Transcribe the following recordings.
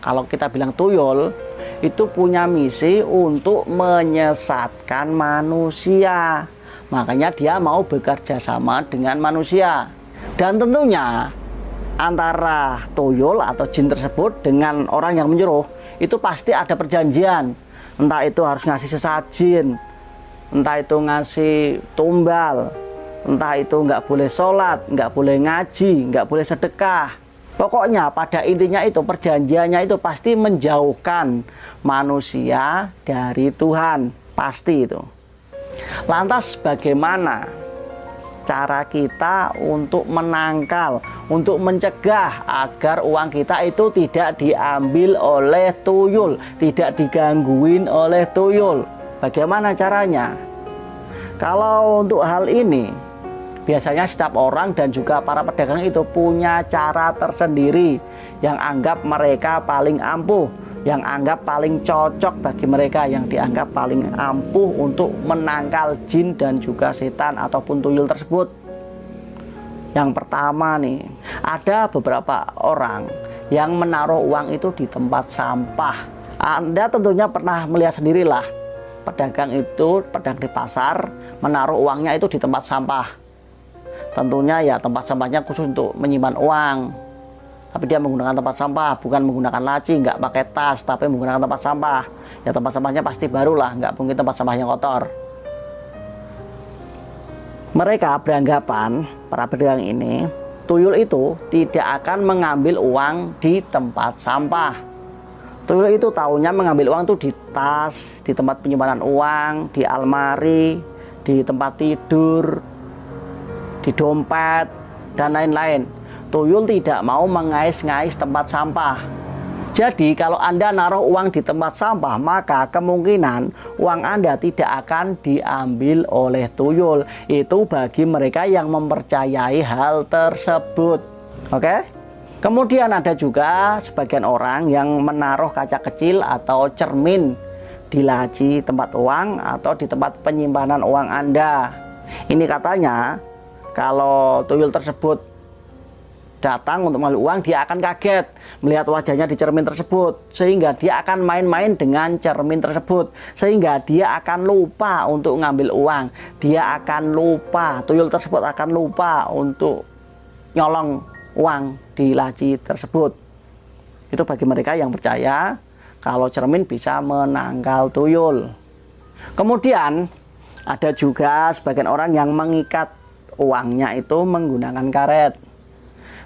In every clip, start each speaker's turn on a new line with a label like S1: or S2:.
S1: Kalau kita bilang tuyul, itu punya misi untuk menyesatkan manusia. Makanya dia mau bekerja sama dengan manusia. Dan tentunya antara tuyul atau jin tersebut dengan orang yang menyuruh itu pasti ada perjanjian. Entah itu harus ngasih sesajen, entah itu ngasih tumbal, entah itu nggak boleh sholat, nggak boleh ngaji, nggak boleh sedekah. Pokoknya pada intinya itu perjanjiannya itu pasti menjauhkan manusia dari Tuhan. Pasti itu. Lantas bagaimana cara kita untuk menangkal, untuk mencegah agar uang kita itu tidak diambil oleh tuyul, tidak digangguin oleh tuyul? Bagaimana caranya? Kalau untuk hal ini, biasanya setiap orang dan juga para pedagang itu punya cara tersendiri yang anggap mereka paling ampuh, yang anggap paling cocok bagi mereka, yang dianggap paling ampuh untuk menangkal jin dan juga setan ataupun tuyul tersebut. Yang pertama nih, ada beberapa orang yang menaruh uang itu di tempat sampah. Anda tentunya pernah melihat sendirilah, pedagang di pasar menaruh uangnya itu di tempat sampah. Tentunya ya tempat sampahnya khusus untuk menyimpan uang, tapi dia menggunakan tempat sampah, bukan menggunakan laci, nggak pakai tas, tapi menggunakan tempat sampah. Ya tempat sampahnya pasti barulah, nggak mungkin tempat sampahnya kotor. Mereka beranggapan, para pedagang ini, tuyul itu tidak akan mengambil uang di tempat sampah. Tuyul itu tahunya mengambil uang itu di tas, di tempat penyimpanan uang, di almari, di tempat tidur, di dompet, dan lain-lain. Tuyul tidak mau mengais-ngais tempat sampah. Jadi kalau Anda naruh uang di tempat sampah, maka kemungkinan uang Anda tidak akan diambil oleh tuyul. Itu bagi mereka yang mempercayai hal tersebut. Oke? Kemudian ada juga sebagian orang yang menaruh kaca kecil atau cermin di laci tempat uang atau di tempat penyimpanan uang Anda. Ini katanya kalau tuyul tersebut datang untuk mengambil uang, dia akan kaget melihat wajahnya di cermin tersebut, sehingga dia akan main-main dengan cermin tersebut, sehingga dia akan lupa untuk mengambil uang. Dia akan lupa, tuyul tersebut akan lupa untuk nyolong uang di laci tersebut. Itu bagi mereka yang percaya kalau cermin bisa menangkal tuyul. Kemudian ada juga sebagian orang yang mengikat uangnya itu menggunakan karet.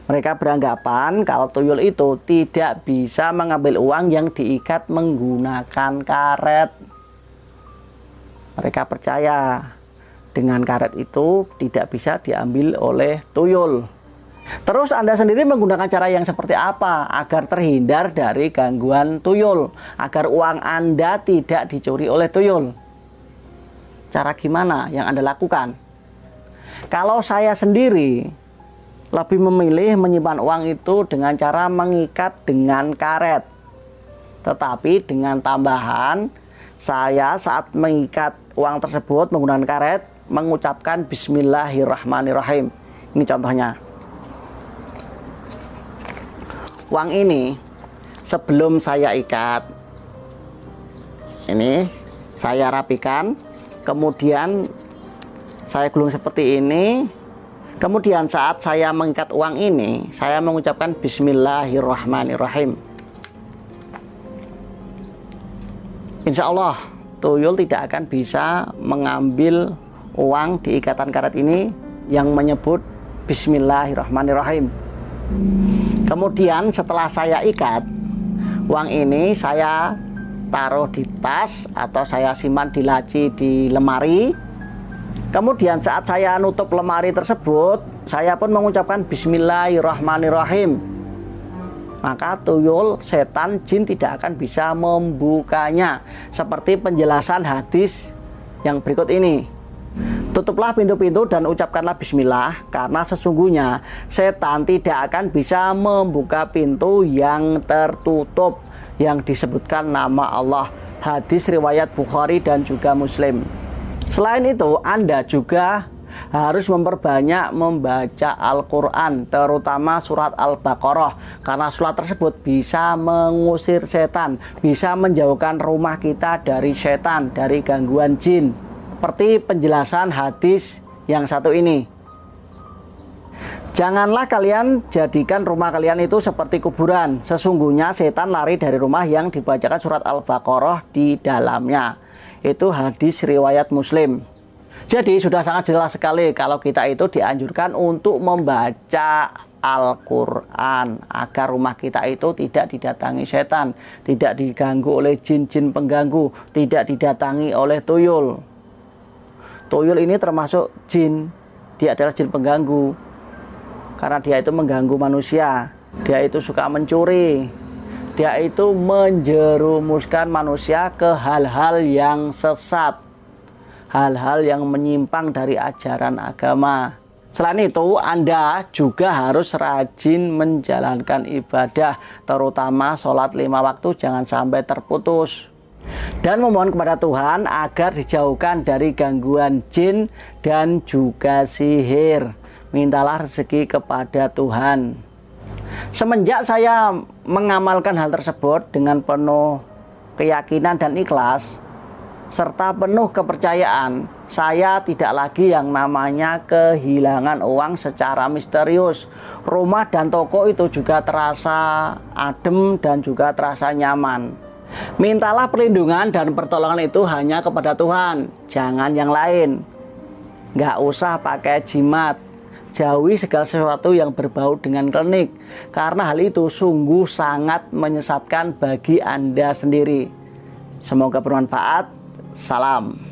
S1: Mereka beranggapan kalau tuyul itu tidak bisa mengambil uang yang diikat menggunakan karet. Mereka percaya dengan karet itu tidak bisa diambil oleh tuyul. Terus Anda sendiri menggunakan cara yang seperti apa agar terhindar dari gangguan tuyul, agar uang Anda tidak dicuri oleh tuyul? Cara gimana yang Anda lakukan? Kalau saya sendiri lebih memilih menyimpan uang itu dengan cara mengikat dengan karet. Tetapi dengan tambahan, saya saat mengikat uang tersebut menggunakan karet mengucapkan Bismillahirrahmanirrahim. Ini contohnya. Uang ini sebelum saya ikat, ini saya rapikan, kemudian saya gulung seperti ini. Kemudian saat saya mengikat uang ini, saya mengucapkan Bismillahirrahmanirrahim. Insya Allah tuyul tidak akan bisa mengambil uang di ikatan karet ini yang menyebut Bismillahirrahmanirrahim. Kemudian setelah saya ikat uang ini, saya taruh di tas atau saya simpan di laci di lemari. Kemudian saat saya nutup lemari tersebut, saya pun mengucapkan Bismillahirrahmanirrahim. Maka tuyul, setan, jin tidak akan bisa membukanya. Seperti penjelasan hadis yang berikut ini. Tutuplah pintu-pintu dan ucapkanlah bismillah, karena sesungguhnya setan tidak akan bisa membuka pintu yang tertutup yang disebutkan nama Allah. Hadis riwayat Bukhari dan juga Muslim. Selain itu, Anda juga harus memperbanyak membaca Al-Quran, terutama surat Al-Baqarah, karena surat tersebut bisa mengusir setan, bisa menjauhkan rumah kita dari setan, dari gangguan jin. Seperti penjelasan hadis yang satu ini. Janganlah kalian jadikan rumah kalian itu seperti kuburan. Sesungguhnya setan lari dari rumah yang dibacakan surat Al-Baqarah di dalamnya. Itu hadis riwayat Muslim. Jadi sudah sangat jelas sekali kalau kita itu dianjurkan untuk membaca Al-Quran agar rumah kita itu tidak didatangi setan, tidak diganggu oleh jin-jin pengganggu, tidak didatangi oleh tuyul. Tuyul ini termasuk jin, dia adalah jin pengganggu karena dia itu mengganggu manusia, dia itu suka mencuri, dia itu menjerumuskan manusia ke hal-hal yang sesat, hal-hal yang menyimpang dari ajaran agama. Selain itu, Anda juga harus rajin menjalankan ibadah, terutama sholat 5 waktu jangan sampai terputus. Dan memohon kepada Tuhan agar dijauhkan dari gangguan jin dan juga sihir. Mintalah rezeki kepada Tuhan. Semenjak saya mengamalkan hal tersebut dengan penuh keyakinan dan ikhlas, serta penuh kepercayaan, saya tidak lagi yang namanya kehilangan uang secara misterius. Rumah dan toko itu juga terasa adem dan juga terasa nyaman. Mintalah perlindungan dan pertolongan itu hanya kepada Tuhan, jangan yang lain. Nggak usah pakai jimat. Jauhi segala sesuatu yang berbau dengan klinik, karena hal itu sungguh sangat menyesatkan bagi Anda sendiri. Semoga bermanfaat. Salam.